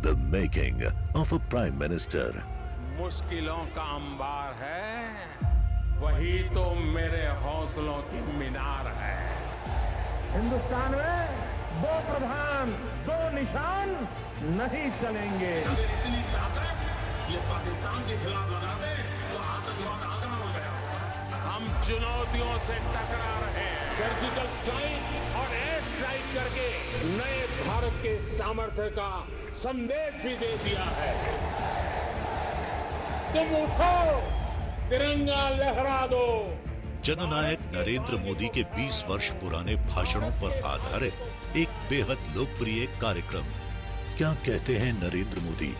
The making of a prime minister. मुश्किलों का अंबार है, वही तो मेरे हौसलों की मीनार है। हिंदुस्तान में दो प्रधान दो निशान नहीं चलेंगे। इतनी ताकत ये पाकिस्तान के खिलाफ लगा दे तो आतंकवाद आसान हो गया। हम चुनौतियों से टकरा रहे हैं। सर्जिकल स्ट्राइक और एयर स्ट्राइक करके नए भारत के सामर्थ्य का संदेश भी दे दिया है। तुम उठो, तिरंगा लहरा दो। जननायक नरेंद्र मोदी के 20 वर्ष पुराने भाषणों पर आधारित एक बेहद लोकप्रिय कार्यक्रम। क्या कहते हैं नरेंद्र मोदी?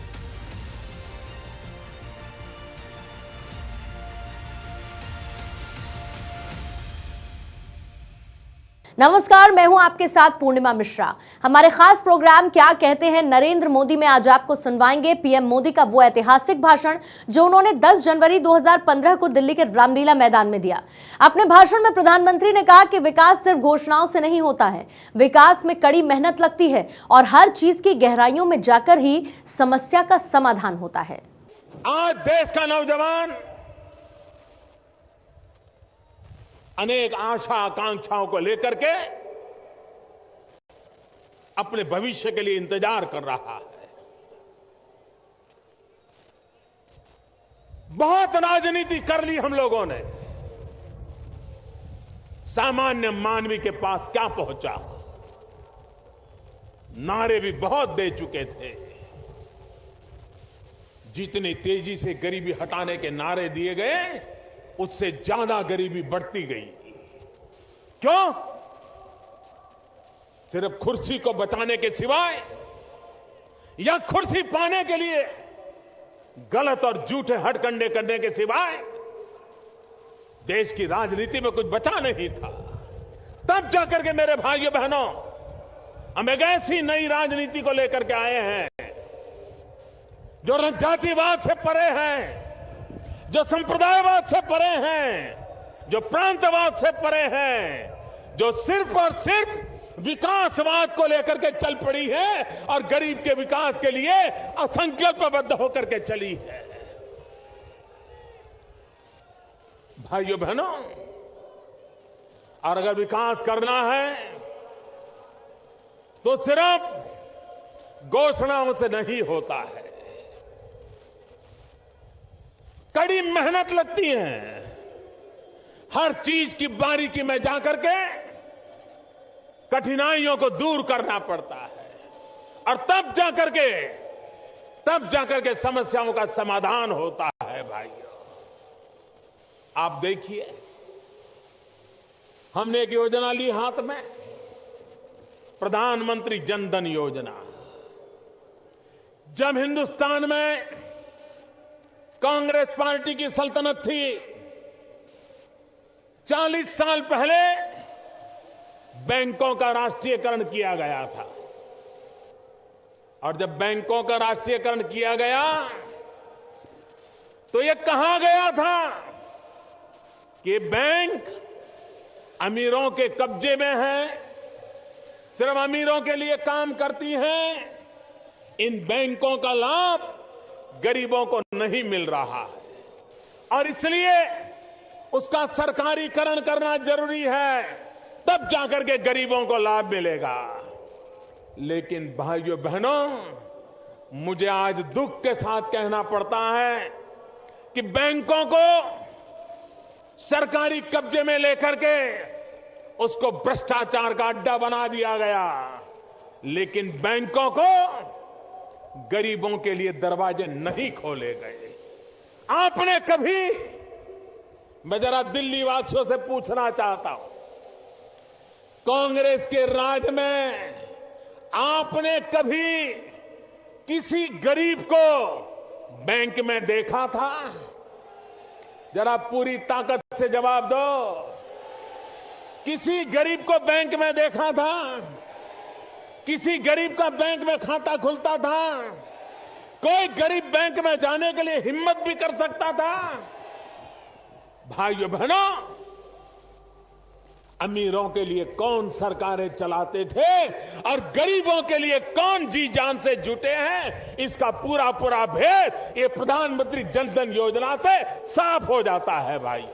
नमस्कार, मैं हूं आपके साथ पूर्णिमा मिश्रा। हमारे खास प्रोग्राम क्या कहते हैं नरेंद्र मोदी में आज आपको सुनवाएंगे पीएम मोदी का वो ऐतिहासिक भाषण जो उन्होंने 10 जनवरी 2015 को दिल्ली के रामलीला मैदान में दिया। अपने भाषण में प्रधानमंत्री ने कहा कि विकास सिर्फ घोषणाओं से नहीं होता है, विकास में कड़ी मेहनत लगती है और हर चीज की गहराइयों में जाकर ही समस्या का समाधान होता है। आज देश का नौजवान अनेक आशा आकांक्षाओं को लेकर के अपने भविष्य के लिए इंतजार कर रहा है। बहुत राजनीति कर ली हम लोगों ने, सामान्य मानवी के पास क्या पहुंचा? नारे भी बहुत दे चुके थे। जितनी तेजी से गरीबी हटाने के नारे दिए गए, उससे ज्यादा गरीबी बढ़ती गई। क्यों? सिर्फ कुर्सी को बचाने के सिवाय या कुर्सी पाने के लिए गलत और झूठे हथकंडे करने के सिवाय देश की राजनीति में कुछ बचा नहीं था। तब जाकर के मेरे भाइयों बहनों, हम एक ऐसी नई राजनीति को लेकर के आए हैं जो जातिवाद से परे है, जो संप्रदायवाद से परे हैं, जो प्रांतवाद से परे हैं, जो सिर्फ और सिर्फ विकासवाद को लेकर के चल पड़ी है और गरीब के विकास के लिए असंकल्पबद्ध होकर के चली है। भाइयों बहनों, और अगर विकास करना है तो सिर्फ घोषणाओं से नहीं होता है, कड़ी मेहनत लगती है। हर चीज की बारीकी में जाकर के कठिनाइयों को दूर करना पड़ता है और तब जाकर के समस्याओं का समाधान होता है। भाइयों, आप देखिए, हमने एक योजना ली हाथ में, प्रधानमंत्री जन धन योजना। जब हिंदुस्तान में कांग्रेस पार्टी की सल्तनत थी, 40 साल पहले बैंकों का राष्ट्रीयकरण किया गया था। और जब बैंकों का राष्ट्रीयकरण किया गया तो यह कहा गया था कि बैंक अमीरों के कब्जे में है, सिर्फ अमीरों के लिए काम करती हैं, इन बैंकों का लाभ गरीबों को नहीं मिल रहा है और इसलिए उसका सरकारीकरण करना जरूरी है, तब जाकर के गरीबों को लाभ मिलेगा। लेकिन भाइयों बहनों, मुझे आज दुख के साथ कहना पड़ता है कि बैंकों को सरकारी कब्जे में लेकर के उसको भ्रष्टाचार का अड्डा बना दिया गया, लेकिन बैंकों को गरीबों के लिए दरवाजे नहीं खोले गए। आपने कभी, मैं जरा दिल्ली वासियों से पूछना चाहता हूं, कांग्रेस के राज में आपने कभी किसी गरीब को बैंक में देखा था? जरा पूरी ताकत से जवाब दो। किसी गरीब को बैंक में देखा था? किसी गरीब का बैंक में खाता खुलता था? कोई गरीब बैंक में जाने के लिए हिम्मत भी कर सकता था? भाइयों बहनों, अमीरों के लिए कौन सरकारें चलाते थे और गरीबों के लिए कौन जी जान से जुटे हैं, इसका पूरा पूरा भेद ये प्रधानमंत्री जन धन योजना से साफ हो जाता है भाई।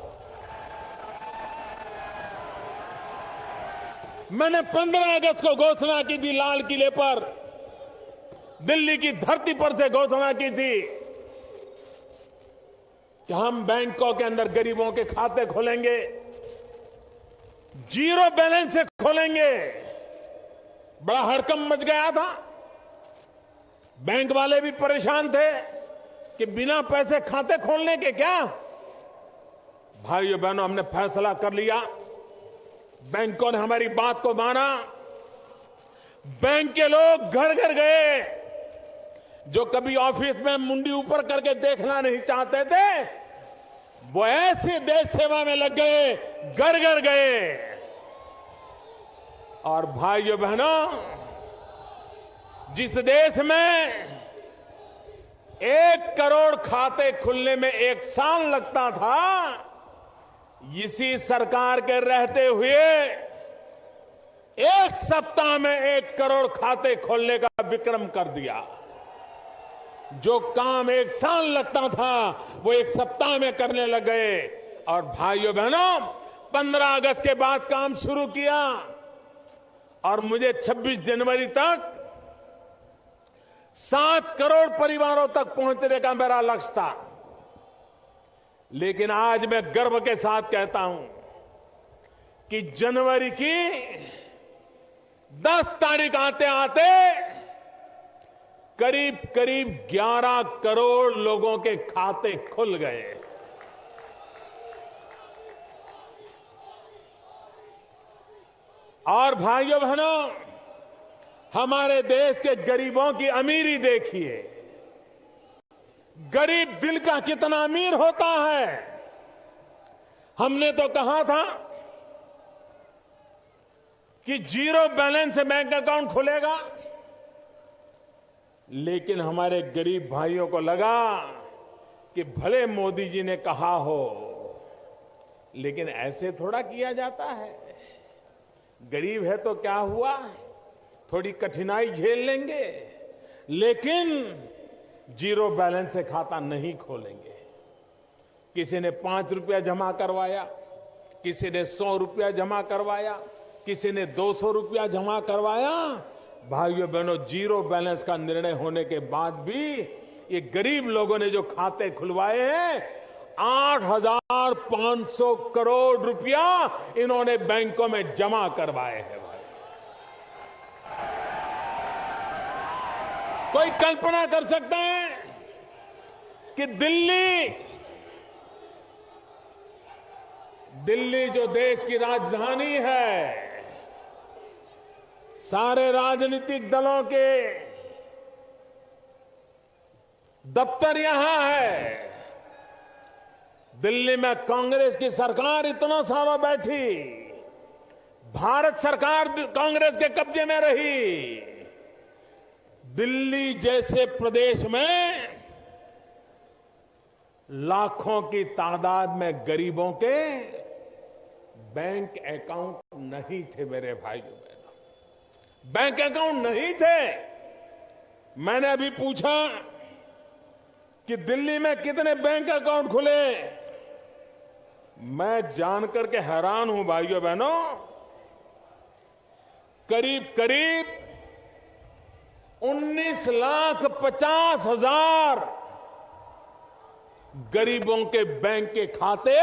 मैंने 15 अगस्त को घोषणा की थी, लाल किले पर, दिल्ली की धरती पर से घोषणा की थी कि हम बैंकों के अंदर गरीबों के खाते खोलेंगे, जीरो बैलेंस से खोलेंगे। बड़ा हड़कंप मच गया था, बैंक वाले भी परेशान थे कि बिना पैसे खाते खोलने के क्या। भाइयों बहनों, हमने फैसला कर लिया, बैंकों ने हमारी बात को माना, बैंक के लोग घर घर गए, जो कभी ऑफिस में मुंडी ऊपर करके देखना नहीं चाहते थे, वो ऐसे देश सेवा में लग गए, घर घर गए। और भाइयों बहनों, जिस देश में 1 करोड़ खाते खुलने में 1 साल लगता था, इसी सरकार के रहते हुए 1 सप्ताह में 1 करोड़ खाते खोलने का विक्रम कर दिया। जो काम 1 साल लगता था वो 1 सप्ताह में करने लग गए। और भाइयों बहनों, 15 अगस्त के बाद काम शुरू किया और मुझे 26 जनवरी तक 7 करोड़ परिवारों तक पहुंचने का मेरा लक्ष्य था। लेकिन आज मैं गर्व के साथ कहता हूं कि जनवरी की 10 तारीख आते आते करीब करीब 11 करोड़ लोगों के खाते खुल गए। और भाइयों बहनों, हमारे देश के गरीबों की अमीरी देखिए। गरीब दिल का कितना अमीर होता है। हमने तो कहा था कि जीरो बैलेंस से बैंक अकाउंट खुलेगा, लेकिन हमारे गरीब भाइयों को लगा कि भले मोदी जी ने कहा हो, लेकिन ऐसे थोड़ा किया जाता है। गरीब है तो क्या हुआ, थोड़ी कठिनाई झेल लेंगे, लेकिन जीरो बैलेंस से खाता नहीं खोलेंगे। किसी ने 5 रुपया जमा करवाया, किसी ने 100 रुपया जमा करवाया, किसी ने 200 रुपया जमा करवाया। भाइयों बहनों, जीरो बैलेंस का निर्णय होने के बाद भी ये गरीब लोगों ने जो खाते खुलवाए हैं, 8,500 करोड़ रुपया इन्होंने बैंकों में जमा करवाए हैं। भाई, कोई कल्पना कर सकता है कि दिल्ली जो देश की राजधानी है, सारे राजनीतिक दलों के दफ्तर यहां है। दिल्ली में कांग्रेस की सरकार इतना सालों बैठी, भारत सरकार कांग्रेस के कब्जे में रही। दिल्ली जैसे प्रदेश में लाखों की तादाद में गरीबों के बैंक अकाउंट नहीं थे। मेरे भाइयों बहनों, बैंक अकाउंट नहीं थे। मैंने अभी पूछा कि दिल्ली में कितने बैंक अकाउंट खुले। मैं जानकर के हैरान हूं भाइयों बहनों, करीब करीब 19,50,000 गरीबों के बैंक के खाते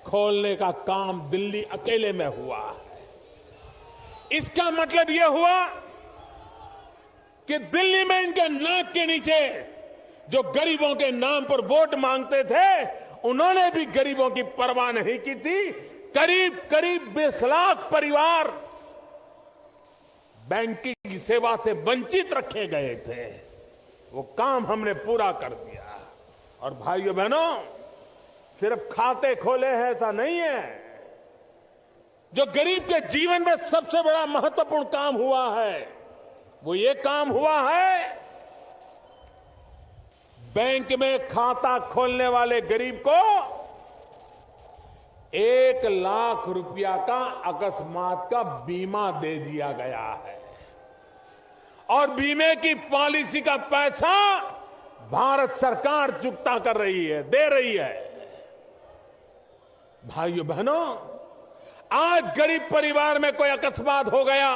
खोलने का काम दिल्ली अकेले में हुआ है। इसका मतलब यह हुआ कि दिल्ली में इनके नाक के नीचे जो गरीबों के नाम पर वोट मांगते थे, उन्होंने भी गरीबों की परवाह नहीं की थी। करीब करीब 20 लाख परिवार बैंकिंग सेवा से वंचित रखे गए थे। वो काम हमने पूरा कर दिया। और भाइयों बहनों, सिर्फ खाते खोले हैं ऐसा नहीं है। जो गरीब के जीवन में सबसे बड़ा महत्वपूर्ण काम हुआ है, वो ये काम हुआ है, बैंक में खाता खोलने वाले गरीब को 1 लाख रुपया का अकस्मात का बीमा दे दिया गया है और बीमे की पॉलिसी का पैसा भारत सरकार चुकता कर रही है, दे रही है। भाइयों बहनों, आज गरीब परिवार में कोई अकस्मात हो गया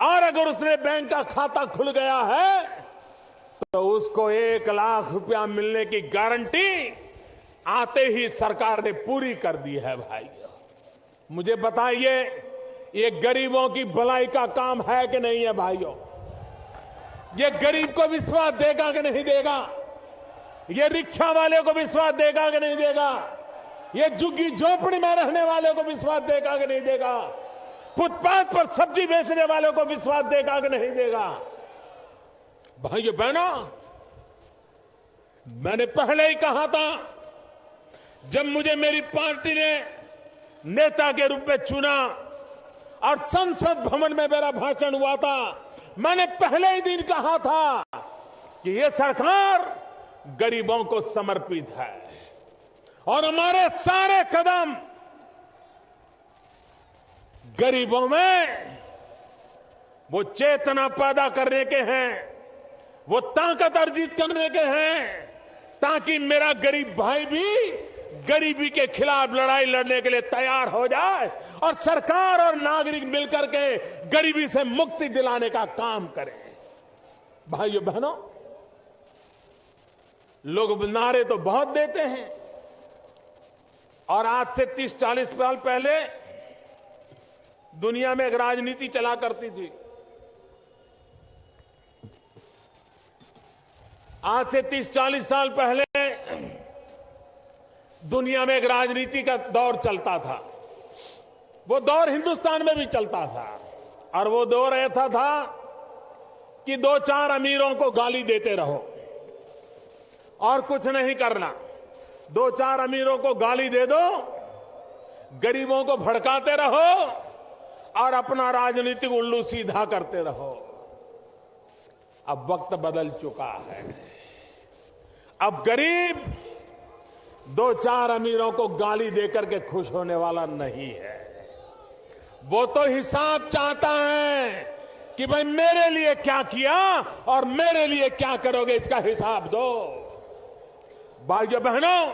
और अगर उसने बैंक का खाता खुल गया है तो उसको 1 लाख रुपया मिलने की गारंटी आते ही सरकार ने पूरी कर दी है। भाइयों, मुझे बताइए, ये गरीबों की भलाई का काम है कि नहीं है? भाइयों, ये गरीब को विश्वास देगा कि नहीं देगा? ये रिक्शा वाले को विश्वास देगा कि नहीं देगा? ये झुग्गी झोपड़ी में रहने वाले को विश्वास देगा कि नहीं देगा? फुटपाथ पर सब्जी बेचने वालों को विश्वास देगा कि नहीं देगा? भाइयों बहनों, मैंने पहले ही कहा था, जब मुझे मेरी पार्टी ने नेता के रूप में चुना और संसद भवन में मेरा भाषण हुआ था, मैंने पहले ही दिन कहा था कि यह सरकार गरीबों को समर्पित है और हमारे सारे कदम गरीबों में वो चेतना पैदा करने के हैं, वो ताकत अर्जित करने के हैं, ताकि मेरा गरीब भाई भी गरीबी के खिलाफ लड़ाई लड़ने के लिए तैयार हो जाए और सरकार और नागरिक मिलकर के गरीबी से मुक्ति दिलाने का काम करें। भाइयों बहनों, लोग नारे तो बहुत देते हैं और आज से 30-40 साल पहले दुनिया में एक राजनीति चला करती थी। आज से 30-40 साल पहले दुनिया में एक राजनीति का दौर चलता था। वो दौर हिंदुस्तान में भी चलता था और वो दौर ऐसा था कि 2-4 अमीरों को गाली देते रहो और कुछ नहीं करना। 2-4 अमीरों को गाली दे दो, गरीबों को भड़काते रहो और अपना राजनीतिक उल्लू सीधा करते रहो। अब वक्त बदल चुका है। अब गरीब 2-4 अमीरों को गाली देकर के खुश होने वाला नहीं है। वो तो हिसाब चाहता है कि भाई मेरे लिए क्या किया और मेरे लिए क्या करोगे, इसका हिसाब दो। भाइयों बहनों,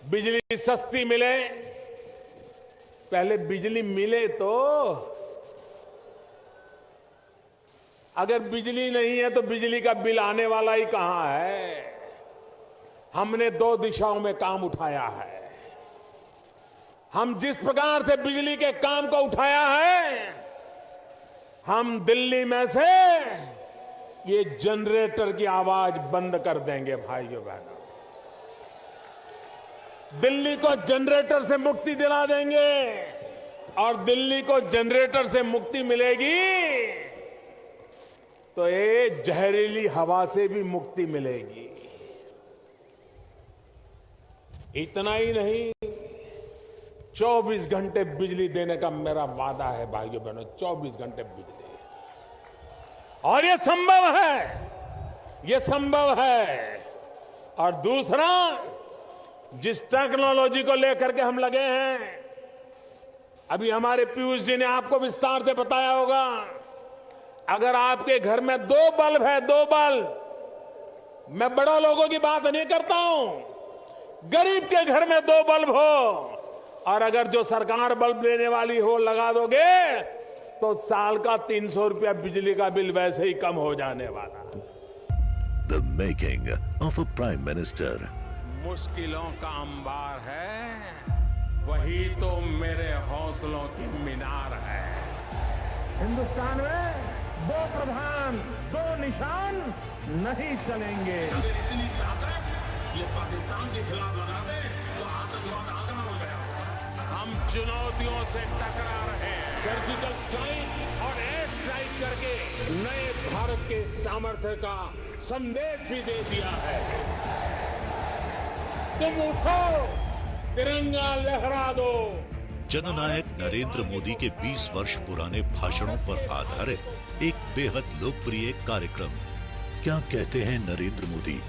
बिजली सस्ती मिले, पहले बिजली मिले तो, अगर बिजली नहीं है तो बिजली का बिल आने वाला ही कहां है। हमने 2 दिशाओं में काम उठाया है। हम जिस प्रकार से बिजली के काम को उठाया है, हम दिल्ली में से ये जनरेटर की आवाज बंद कर देंगे। भाइयों बहनों, दिल्ली को जनरेटर से मुक्ति दिला देंगे और दिल्ली को जनरेटर से मुक्ति मिलेगी तो ये जहरीली हवा से भी मुक्ति मिलेगी। इतना ही नहीं, 24 घंटे बिजली देने का मेरा वादा है। भाइयों बहनों, 24 घंटे बिजली, और ये संभव है, ये संभव है। और दूसरा, जिस टेक्नोलॉजी को लेकर के हम लगे हैं, अभी हमारे पीयूष जी ने आपको विस्तार से बताया होगा, अगर आपके घर में 2 बल्ब है, 2 बल्ब, मैं बड़ों लोगों की बात नहीं करता हूं, गरीब के घर में 2 बल्ब हो और अगर जो सरकार बल्ब देने वाली हो लगा दोगे तो साल का 300 रुपया बिजली का बिल वैसे ही कम हो जाने वाला। The making of a Prime Minister. मुश्किलों का अंबार है, वही तो मेरे हौसलों की मीनार है। हिंदुस्तान में 2 प्रधान 2 निशान नहीं चलेंगे। ये पाकिस्तान के खिलाफ लगा दे तो आतंकवाद आसान हो गया। हम चुनौतियों से टकरा रहे हैं। सर्जिकल स्ट्राइक और एयर स्ट्राइक करके नए भारत के सामर्थ्य का संदेश भी दे दिया है। तुम उठो, तिरंगा लहरा दो। जननायक नरेंद्र मोदी के 20 वर्ष पुराने भाषणों पर आधारित एक बेहद लोकप्रिय कार्यक्रम क्या कहते हैं नरेंद्र मोदी